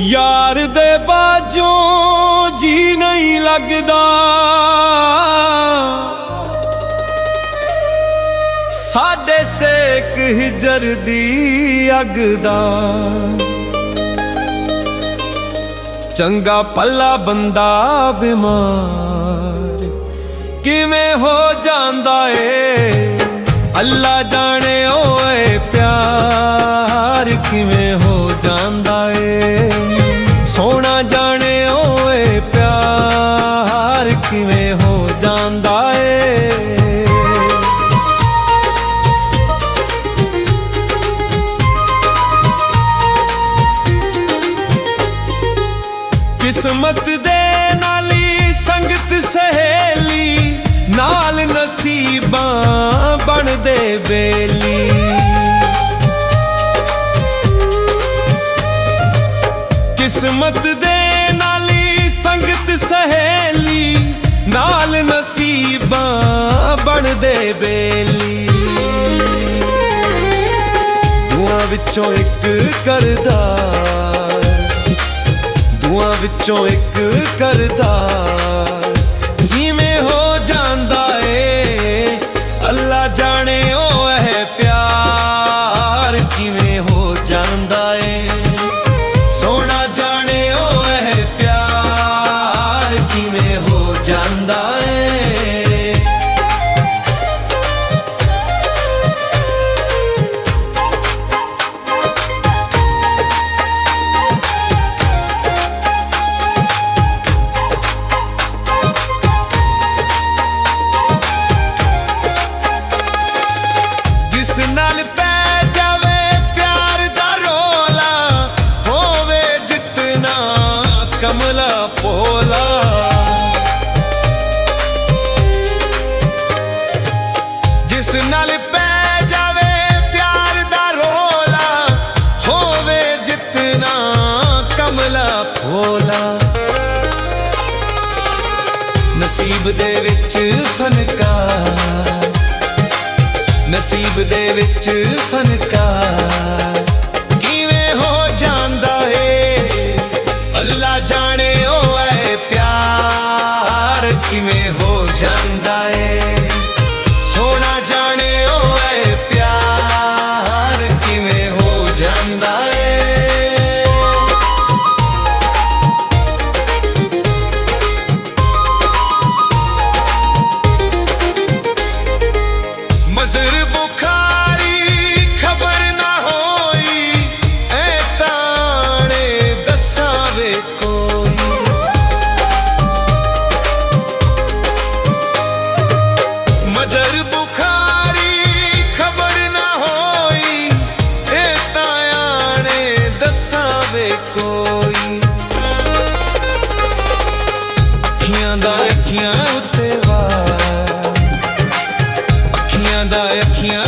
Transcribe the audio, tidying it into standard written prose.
यार दे बाजों जी नहीं लगदा, साडे सेक हिजर दी अग दा। चंगा भला बंदा बीमार किवें हो जांदा ए, अल्लाह जाने ओए प्यार किवें हो जांदा ए। सोना जाने ओए प्यार किवें हो जांदा ए। किस्मत दे नाली संगत सहेली, नाल नसीबां बन दे बेली। किस्मत दे नाली संगत सहेली, नाल नसीबां बन दे बेली। दुआं विचों इक करदार, दुआं विचों इक करदार किवें हो जांदा ए, अल्लाह जाने ओ है प्यार किवें हो जांदा ए। सोना जाने ओ है प्यार किवें हो जांदा ए। जिस नाल पै जावे प्यार दा रोला, होवे जितना कमला भोला। जिस नाल पै जावे प्यार दा रोला, होवे जितना कमला भोला। नसीब दे विच फनकार, नसीब दे विच फनकार किवें हो जांदा ए, अल्लाह जाने ओ ऐ प्यार किवें हो जांदा ए। सोना जाने ओ ऐ प्यार किवें हो जांदा ए। मजर बुखारी खबर ना होई, ऐ ताने दसावे कोई। मजर बुखारी खबर ना होई, ऐ ताने दसावे कोई। अखियां दा अखियां उत्ते वार, अखियां दा अखियां